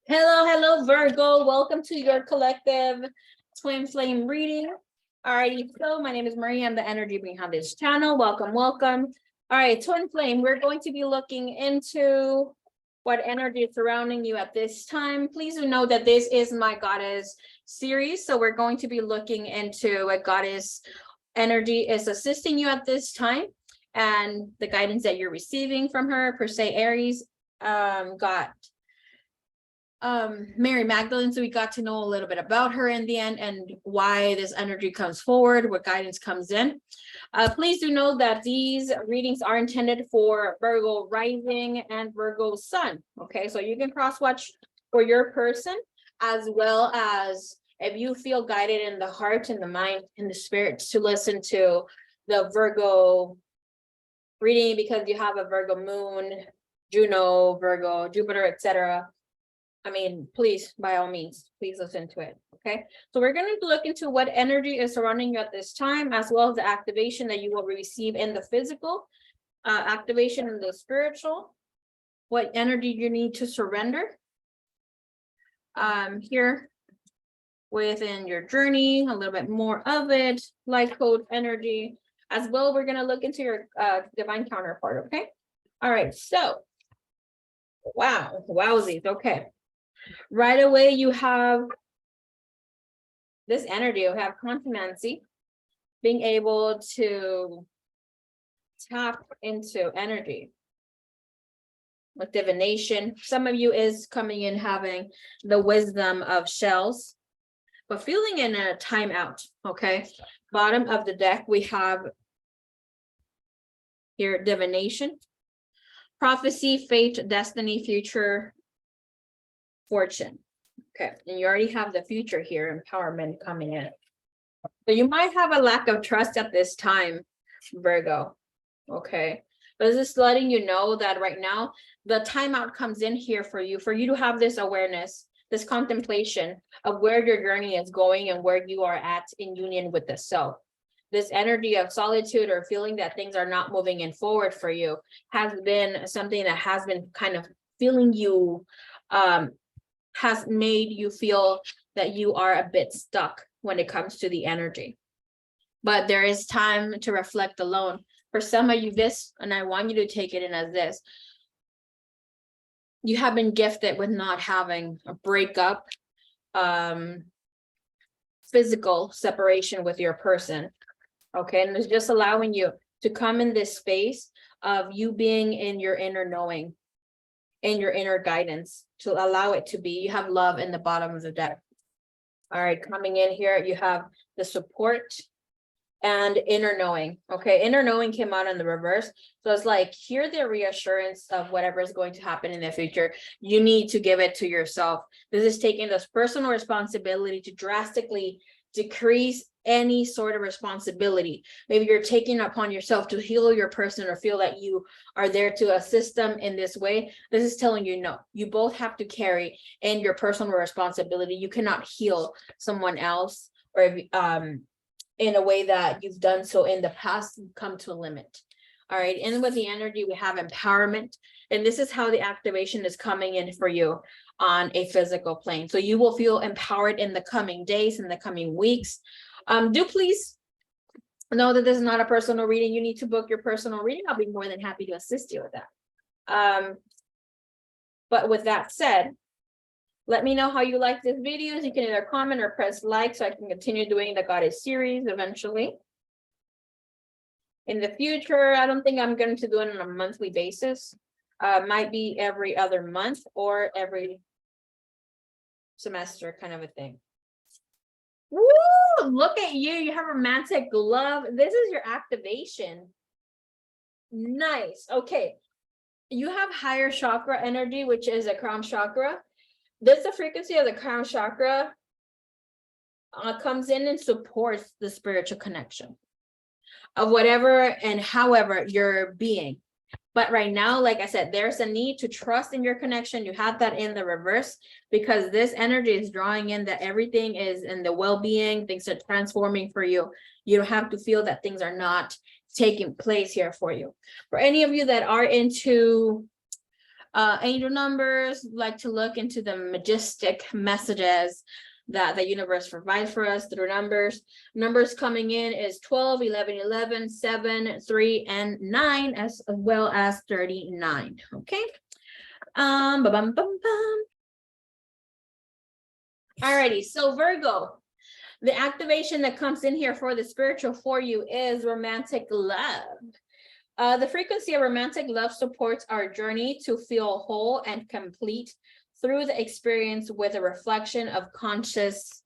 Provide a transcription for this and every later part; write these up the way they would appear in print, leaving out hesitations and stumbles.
Hello, Virgo. Welcome to your collective twin flame reading. Alrighty, so my name is Maria. I'm the energy behind this channel. Welcome. All right, twin flame, we're going to be looking into what energy is surrounding you at this time. Please do know that this is my goddess series. So we're going to be looking into what goddess energy is assisting you at this time and the guidance that you're receiving from her. Per se, Aries got Mary Magdalene, so we got to know a little bit about her in the end and why this energy comes forward, what guidance comes in. Please do know that these readings are intended for Virgo rising and Virgo sun. Okay, so you can cross watch for your person, as well as if you feel guided in the heart and the mind and the spirit to listen to the Virgo reading because you have a Virgo moon, Juno, Virgo, Jupiter, etc. I mean, please, by all means, please listen to it, okay? So we're going to look into what energy is surrounding you at this time, as well as the activation that you will receive in the physical, activation in the spiritual, what energy you need to surrender here within your journey, a little bit more of it, life code energy, as well. We're going to look into your divine counterpart, okay? All right, so, wow, wowsies, okay. Right away, you have this energy, you have continency, being able to tap into energy with divination. Some of you is coming in having the wisdom of shells, but feeling in a timeout, okay? Bottom of the deck, we have here divination, prophecy, fate, destiny, future, fortune. Okay, and you already have the future here, empowerment coming in. So you might have a lack of trust at this time, Virgo. Okay, but this is letting you know that right now the timeout comes in here for you to have this awareness, this contemplation of where your journey is going and where you are at in union with the self. This energy of solitude or feeling that things are not moving in forward for you has been something that has been kind of feeling you, has made you feel that you are a bit stuck when it comes to the energy. But there is time to reflect alone. For some of you, this, and I want you to take it in as this, you have been gifted with not having a breakup, physical separation with your person. Okay, and it's just allowing you to come in this space of you being in your inner knowing, in your inner guidance, to allow it to be. You have love in the bottom of the deck. All right, coming in here, you have the support and inner knowing. Okay, inner knowing came out in the reverse. So it's like, hear the reassurance of whatever is going to happen in the future. You need to give it to yourself. This is taking this personal responsibility to drastically decrease any sort of responsibility. Maybe you're taking upon yourself to heal your person or feel that you are there to assist them in this way. This is telling you, no, you both have to carry in your personal responsibility. You cannot heal someone else, or in a way that you've done so in the past. You come to a limit. All right, and with the energy, we have empowerment, and this is how the activation is coming in for you on a physical plane. So you will feel empowered in the coming days, in the coming weeks. Do please know that this is not a personal reading. You need to book your personal reading. I'll be more than happy to assist you with that. But with that said, let me know how you like this video. You can either comment or press like so I can continue doing the goddess series eventually. In the future, I don't think I'm going to do it on a monthly basis. Might be every other month or every semester kind of a thing. Woo! Look at you. You have romantic love. This is your activation. Nice. Okay. You have higher chakra energy, which is a crown chakra. This, the frequency of the crown chakra comes in and supports the spiritual connection of whatever and however you're being. But right now, like I said, there's a need to trust in your connection. You have that in the reverse because this energy is drawing in that everything is in the well-being, things are transforming for you. You don't have to feel that things are not taking place here for you. For any of you that are into Angel numbers, like to look into the majestic messages that the universe provides for us through numbers. Numbers coming in is 12, 11, 11, 7, 3, and 9, as well as 39. Okay. Alrighty, so Virgo, the activation that comes in here for the spiritual for you is romantic love. The frequency of romantic love supports our journey to feel whole and complete through the experience with a reflection of a conscious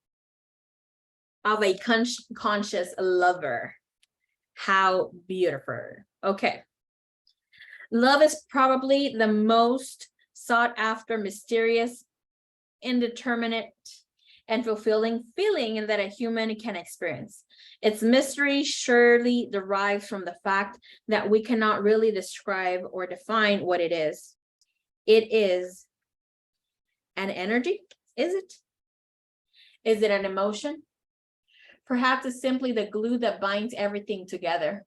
lover. How beautiful. Okay. Love is probably the most sought after, mysterious, indeterminate, and fulfilling feeling that a human can experience. Its mystery surely derives from the fact that we cannot really describe or define what it is. It is an energy, is it? Is it an emotion? Perhaps it's simply the glue that binds everything together.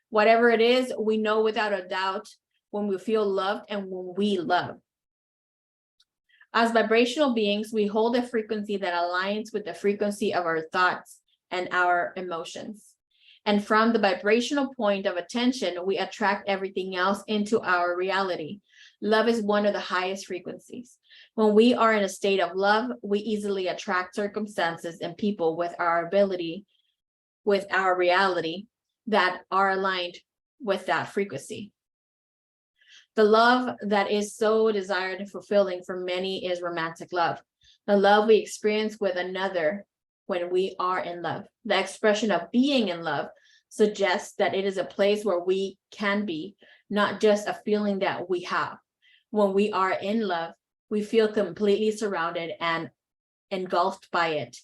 Whatever it is, we know without a doubt when we feel loved and when we love. As vibrational beings, we hold a frequency that aligns with the frequency of our thoughts and our emotions. And from the vibrational point of attention, we attract everything else into our reality. Love is one of the highest frequencies. When we are in a state of love, we easily attract circumstances and people with our reality that are aligned with that frequency. The love that is so desired and fulfilling for many is romantic love. The love we experience with another when we are in love. The expression of being in love suggests that it is a place where we can be, not just a feeling that we have. When we are in love, we feel completely surrounded and engulfed by it.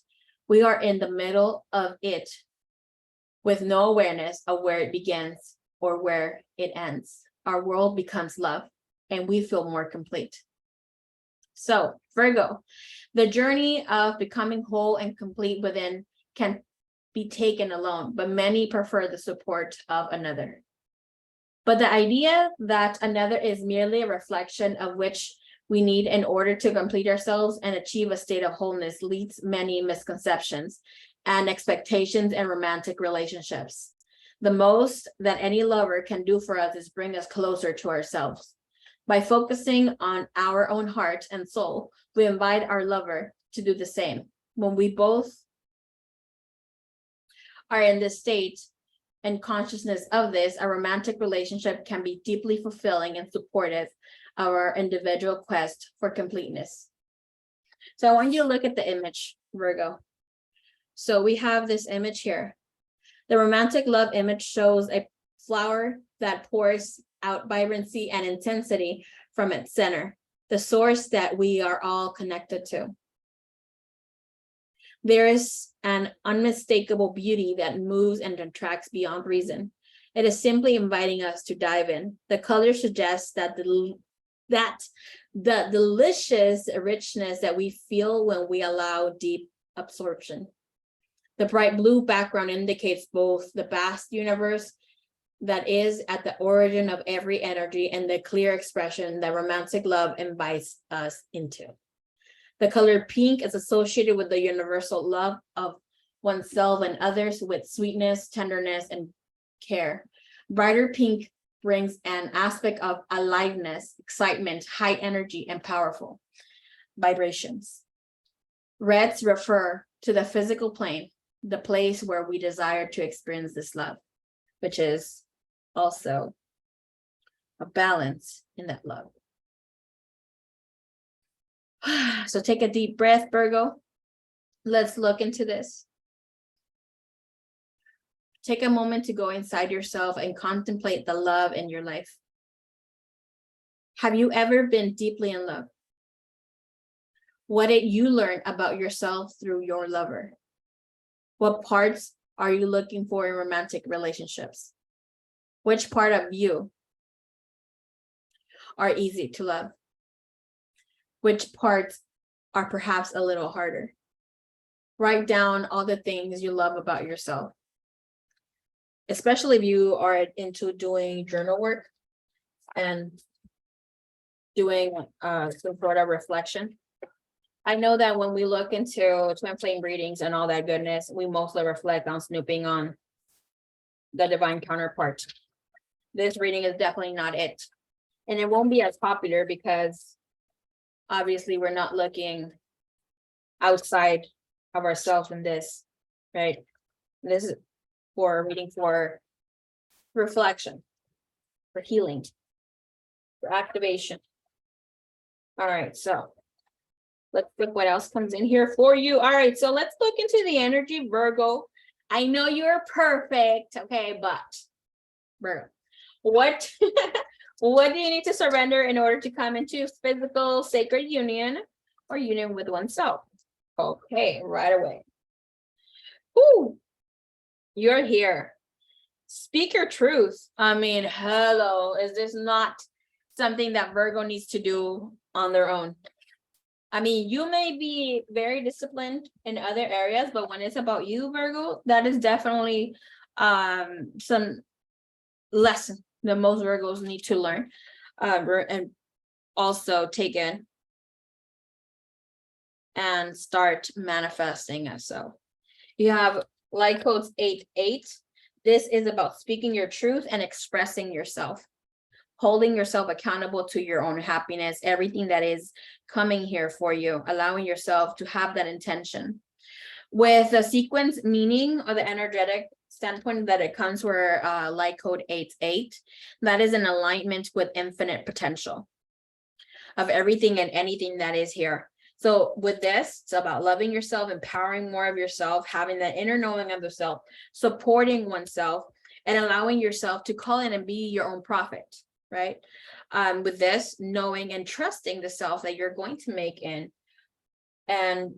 We are in the middle of it with no awareness of where it begins or where it ends. Our world becomes love and we feel more complete. So, Virgo, the journey of becoming whole and complete within can be taken alone, but many prefer the support of another. But the idea that another is merely a reflection of which we need in order to complete ourselves and achieve a state of wholeness leads many misconceptions and expectations in romantic relationships. The most that any lover can do for us is bring us closer to ourselves. By focusing on our own heart and soul, we invite our lover to do the same. When we both are in this state and consciousness of this, a romantic relationship can be deeply fulfilling and supportive of our individual quest for completeness. So I want you to look at the image, Virgo. So we have this image here. The romantic love image shows a flower that pours out vibrancy and intensity from its center, the source that we are all connected to. There is an unmistakable beauty that moves and attracts beyond reason. It is simply inviting us to dive in. The color suggests that the delicious richness that we feel when we allow deep absorption. The bright blue background indicates both the vast universe that is at the origin of every energy and the clear expression that romantic love invites us into. The color pink is associated with the universal love of oneself and others with sweetness, tenderness, and care. Brighter pink brings an aspect of aliveness, excitement, high energy, and powerful vibrations. Reds refer to the physical plane, the place where we desire to experience this love, which is also a balance in that love. So take a deep breath, Virgo. Let's look into this. Take a moment to go inside yourself and contemplate the love in your life. Have you ever been deeply in love? What did you learn about yourself through your lover? What parts are you looking for in romantic relationships? Which part of you are easy to love? Which parts are perhaps a little harder? Write down all the things you love about yourself. Especially if you are into doing journal work and doing some sort of reflection. I know that when we look into twin flame readings and all that goodness, we mostly reflect on snooping on the divine counterpart. This reading is definitely not it. And it won't be as popular because obviously we're not looking outside of ourselves in this, right? This is for a reading for reflection, for healing, for activation. All right, so let's look what else comes in here for you. All right, so let's look into the energy, Virgo. I know you're perfect, okay, but Virgo, what what do you need to surrender in order to come into physical sacred union or union with oneself? Okay, right away. Ooh, you're here. Speak your truth. I mean, hello, is this not something that Virgo needs to do on their own? I mean, you may be very disciplined in other areas, but when it's about you, Virgo, that is definitely some lesson that most Virgos need to learn and also take in and start manifesting as so. You have light codes 8-8. This is about speaking your truth and expressing yourself, holding yourself accountable to your own happiness, everything that is coming here for you, allowing yourself to have that intention. With the sequence meaning or the energetic standpoint that it comes where light code 8-8, that is an alignment with infinite potential of everything and anything that is here. So with this, it's about loving yourself, empowering more of yourself, having that inner knowing of the self, supporting oneself, and allowing yourself to call in and be your own prophet, right? With this, knowing and trusting the self that you're going to make in, and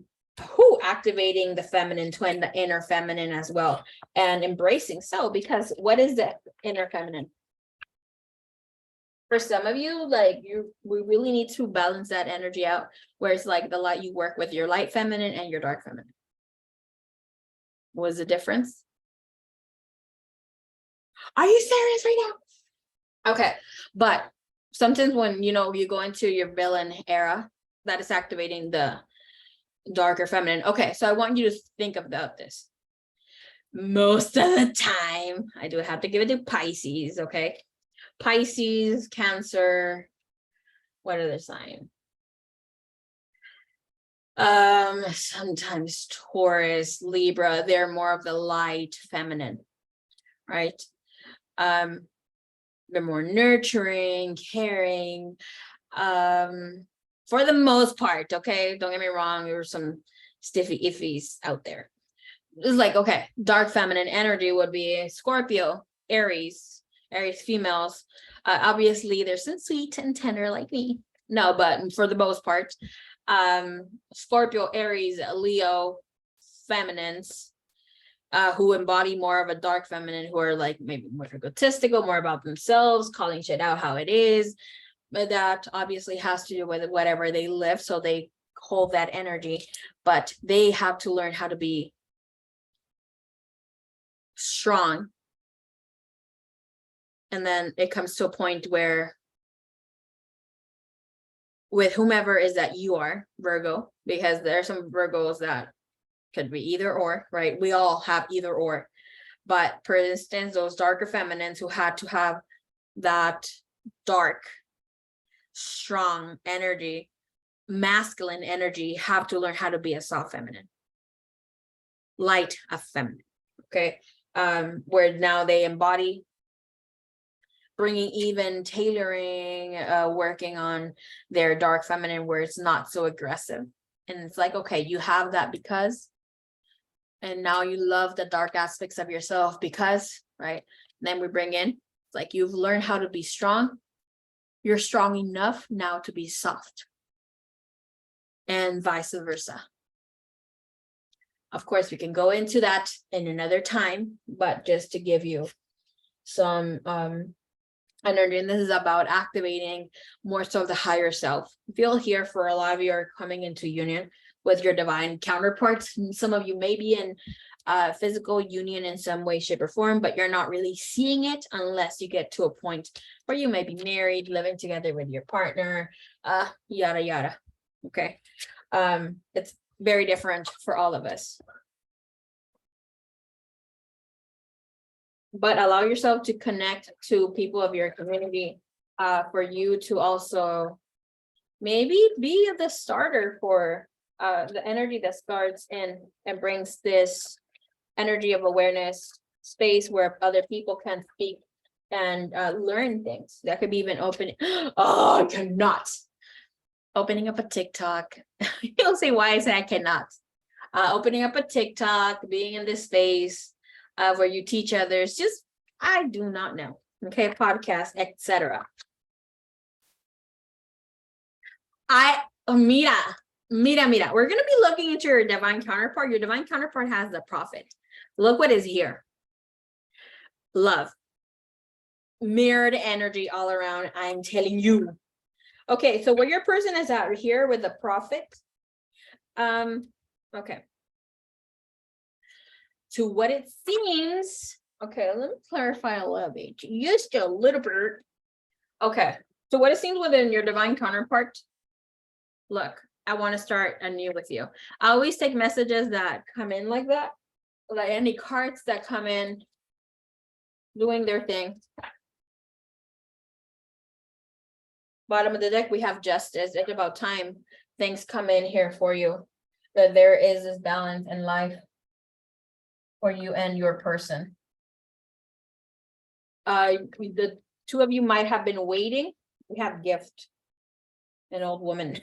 activating the feminine twin, the inner feminine as well, and embracing so, because what is the inner feminine? For some of you, like we really need to balance that energy out, where it's like the light, you work with your light feminine and your dark feminine. What's the difference? Are you serious right now? Okay, but sometimes when you go into your villain era, that is activating the darker feminine. Okay, so I want you to think about this. Most of the time, I do have to give it to Pisces, okay? Pisces, Cancer, what other sign? Sometimes Taurus, Libra, they're more of the light feminine, right? They're more nurturing, caring, for the most part, okay? Don't get me wrong, there were some stiffy iffies out there. It's like, okay, dark feminine energy would be Scorpio, Aries females. Obviously, they're so sweet and tender like me. No, but for the most part, Scorpio, Aries, Leo, feminines, who embody more of a dark feminine, who are like maybe more egotistical, more about themselves, calling shit out how it is. But that obviously has to do with whatever they live, so they hold that energy. But they have to learn how to be strong. And then it comes to a point where with whomever is that you are, Virgo, because there are some Virgos that could be either or, right? We all have either or. But for instance, those darker feminines who had to have that dark, strong energy, masculine energy, have to learn how to be a soft feminine, light of feminine, okay? Where now they embody bringing even tailoring, working on their dark feminine where it's not so aggressive. And it's like, okay, you have that because, and now you love the dark aspects of yourself because, right? And then we bring in, it's like you've learned how to be strong. You're strong enough now to be soft. And vice versa. Of course, we can go into that in another time, but just to give you some energy, and this is about activating more so of the higher self. Feel here for a lot of you are coming into union with your divine counterparts. Some of you may be in physical union in some way, shape, or form, but you're not really seeing it unless you get to a point where you may be married, living together with your partner, yada yada. Okay. It's very different for all of us. But allow yourself to connect to people of your community, for you to also maybe be the starter for the energy that starts in and brings this energy of awareness space where other people can speak and learn things. That could be even open. Oh, I cannot. Opening up a TikTok. You'll say why I say I cannot. Opening up a TikTok, being in this space where you teach others, just, I do not know. Okay, podcast, etc. Mira, we're going to be looking into your divine counterpart. Your divine counterpart has the Prophet. Look what is here. Love. Mirrored energy all around, I'm telling you. Okay, so where your person is at here with the Prophet. Okay. To what it seems, okay, let me clarify a little bit. Just a little bit. Okay, so what it seems within your divine counterpart. Look, I want to start anew with you. I always take messages that come in like that, like any cards that come in doing their thing. Bottom of the deck, we have justice. It's about time things come in here for you, that there is this balance in life for you and your person. The two of you might have been waiting. We have gift, an old woman.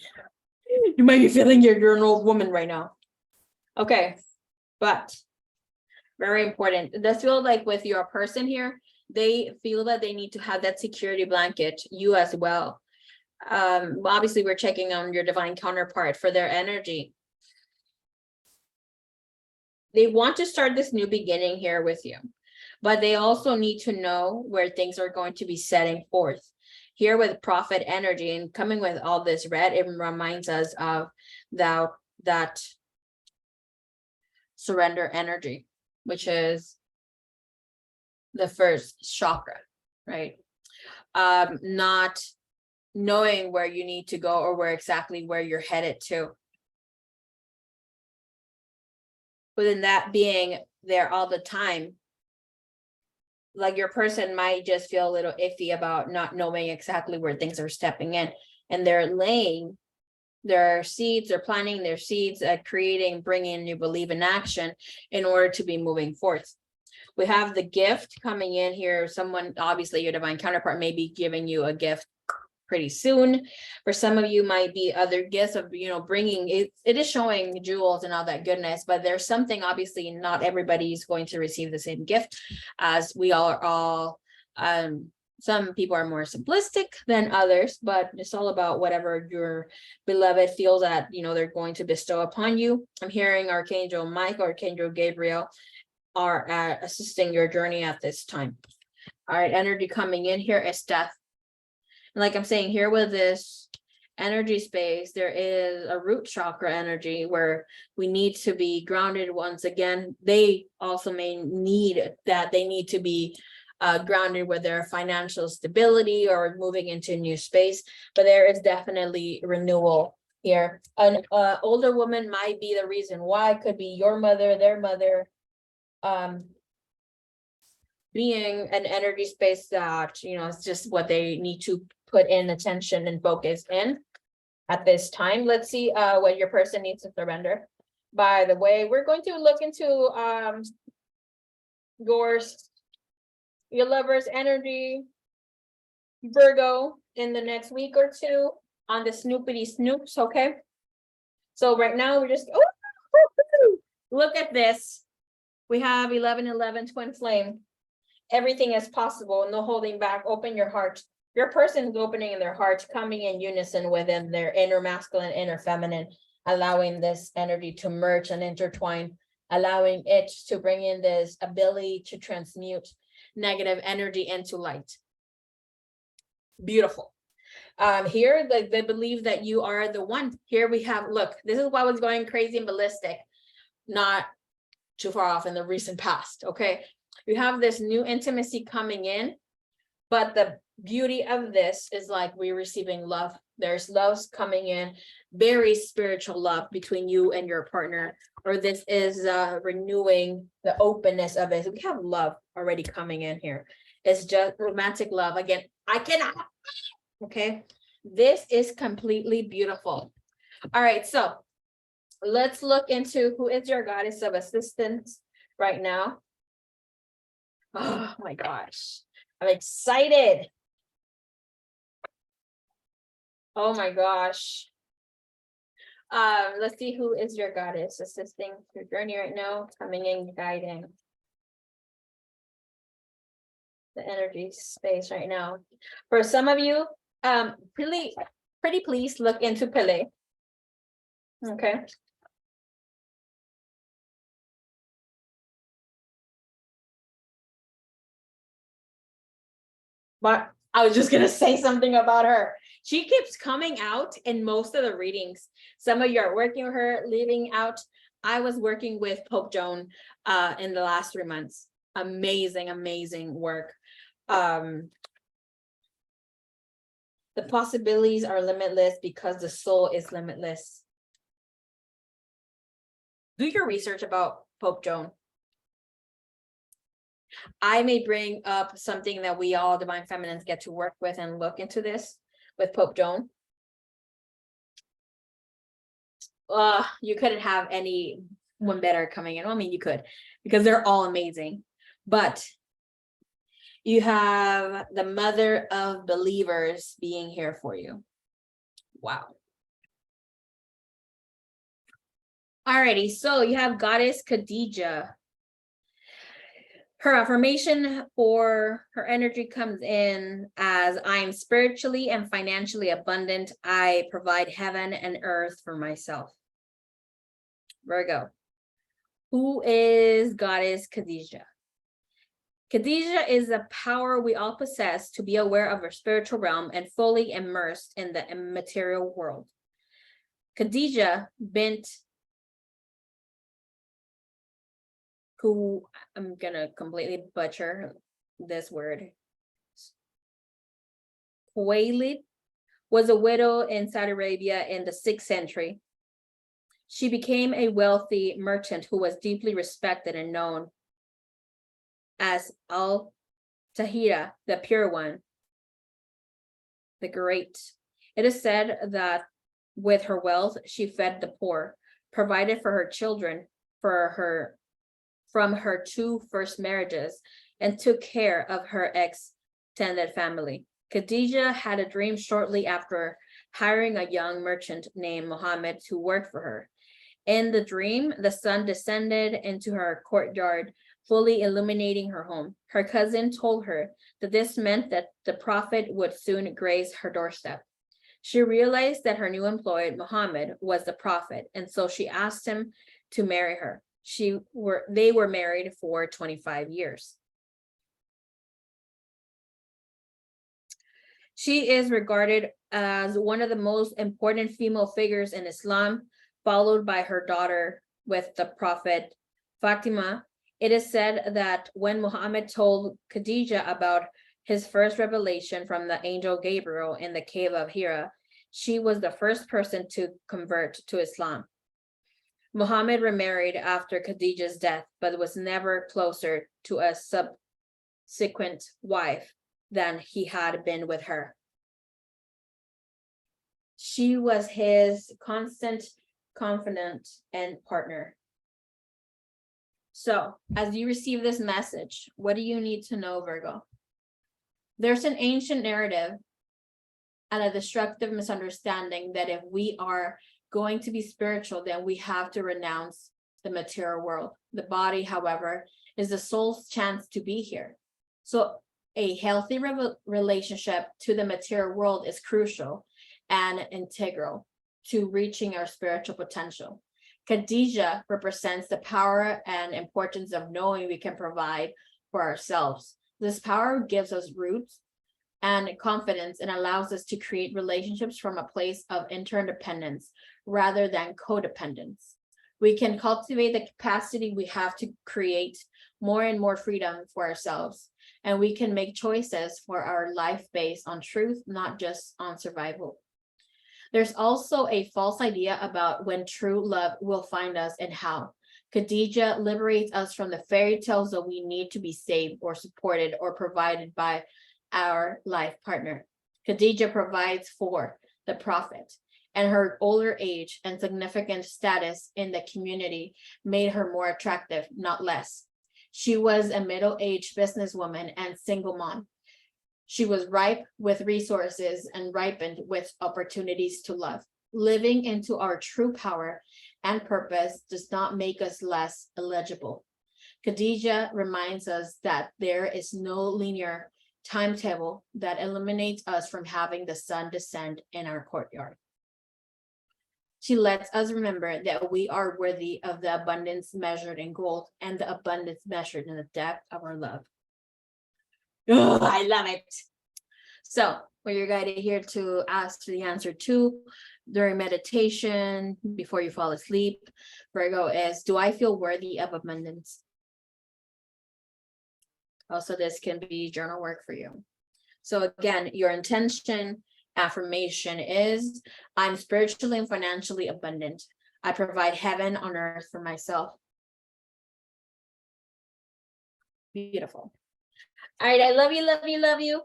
You might be feeling you're an old woman right now. Okay, but very important. It does feel like with your person here, they feel that they need to have that security blanket, you as well. Obviously, we're checking on your divine counterpart for their energy. They want to start this new beginning here with you, but they also need to know where things are going to be setting forth. Here with Prophet energy and coming with all this red, it reminds us of that surrender energy, which is the first chakra, right? Not knowing where you need to go or where you're headed to. But in that being there all the time, like your person might just feel a little iffy about not knowing exactly where things are stepping in, and they're laying their seeds, they're planting their seeds at creating, bringing you believe in action in order to be moving forth. We have the gift coming in here. Someone, obviously your divine counterpart, may be giving you a gift pretty soon. For some of you might be other gifts of, bringing it is showing jewels and all that goodness, but there's something, obviously not everybody's going to receive the same gift, as we are all some people are more simplistic than others, but it's all about whatever your beloved feels that they're going to bestow upon you. I'm hearing Archangel Michael, Archangel Gabriel are assisting your journey at this time. All right, energy coming in here is death. And like I'm saying here with this energy space, there is a root chakra energy where we need to be grounded once again. They also may need that. They need to be grounded with their financial stability or moving into a new space. But there is definitely renewal here. An older woman might be the reason why. Could be your mother, their mother, being an energy space that, it's just what they need to put in attention and focus in at this time. Let's see what your person needs to surrender. By the way, we're going to look into your lover's energy, Virgo, in the next week or two on the snoopity snoops, okay? So right now we're just, look at this. We have 1111 twin flame. Everything is possible, no holding back. Open your heart. Your person is opening their heart, coming in unison within their inner masculine, inner feminine, allowing this energy to merge and intertwine, allowing it to bring in this ability to transmute negative energy into light. Beautiful. Here, they believe that you are the one. Here we have, look, this is why I was going crazy and ballistic, not too far off in the recent past, okay? You have this new intimacy coming in, but the beauty of this is like we're receiving love. There's loves coming in, very spiritual love between you and your partner, or this is renewing the openness of it. We have love already coming in here. It's just romantic love. Again, I cannot, okay? This is completely beautiful. All right, so let's look into who is your goddess of assistance right now. Oh my gosh, I'm excited. Oh my gosh. Let's see who is your goddess assisting your journey right now, coming in, guiding the energy space right now. For some of you, pretty please look into Pele. Okay. But I was just gonna say something about her. She keeps coming out in most of the readings. Some of you are working with her, leaving out. I was working with Pope Joan in the last 3 months. Amazing, amazing work. The possibilities are limitless because the soul is limitless. Do your research about Pope Joan. I may bring up something that we all divine feminines get to work with and look into this with Pope Joan. You couldn't have any one better coming in. Well, I mean, you could, because they're all amazing. But you have the mother of believers being here for you. Wow. Alrighty, so you have goddess Khadījah. Her affirmation for her energy comes in as I am spiritually and financially abundant. I provide heaven and earth for myself. Virgo. Who is goddess Khadījah? Khadījah is the power we all possess to be aware of our spiritual realm and fully immersed in the immaterial world. Khadījah bint, who I'm gonna completely butcher this word, Khuwaylid, was a widow in Saudi Arabia in the 6th century. She became a wealthy merchant who was deeply respected and known as Al-Tahira, the Pure One, the Great. It is said that with her wealth, she fed the poor, provided for her children from her 2 first marriages, and took care of her extended family. Khadījah had a dream shortly after hiring a young merchant named Muhammad to work for her. In the dream, the sun descended into her courtyard, fully illuminating her home. Her cousin told her that this meant that the prophet would soon grace her doorstep. She realized that her new employee, Muhammad, was the prophet, and so she asked him to marry her. They were married for 25 years. She is regarded as one of the most important female figures in Islam, followed by her daughter with the prophet Fatima. It is said that when Muhammad told Khadījah about his first revelation from the angel Gabriel in the cave of Hira, she was the first person to convert to Islam. Muhammad remarried after Khadījah's death, but was never closer to a subsequent wife than he had been with her. She was his constant confidant and partner. So, as you receive this message, what do you need to know, Virgo? There's an ancient narrative and a destructive misunderstanding that if we are going to be spiritual, then we have to renounce the material world. The body, however, is the soul's chance to be here. So a healthy relationship to the material world is crucial and integral to reaching our spiritual potential. Khadījah represents the power and importance of knowing we can provide for ourselves. This power gives us roots and confidence, and allows us to create relationships from a place of interdependence rather than codependence. We can cultivate the capacity we have to create more and more freedom for ourselves, and we can make choices for our life based on truth, not just on survival. There's also a false idea about when true love will find us and how. Khadījah liberates us from the fairy tales that we need to be saved or supported or provided by our life partner. Khadījah provides for the prophet, and her older age and significant status in the community made her more attractive, not less. She was a middle-aged businesswoman and single mom. She was ripe with resources and ripened with opportunities to love. Living into our true power and purpose does not make us less eligible. Khadījah reminds us that there is no linear timetable that eliminates us from having the sun descend in our courtyard. She lets us remember that we are worthy of the abundance measured in gold and the abundance measured in the depth of our love. Oh, I love it. So what you're guided here to ask the answer to during meditation, before you fall asleep, Virgo, is, do I feel worthy of abundance? Also, this can be journal work for you. So again, your intention affirmation is, I'm spiritually and financially abundant. I provide heaven on earth for myself. Beautiful. All right, I love you, love you, love you.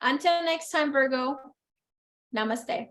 Until next time, Virgo. Namaste.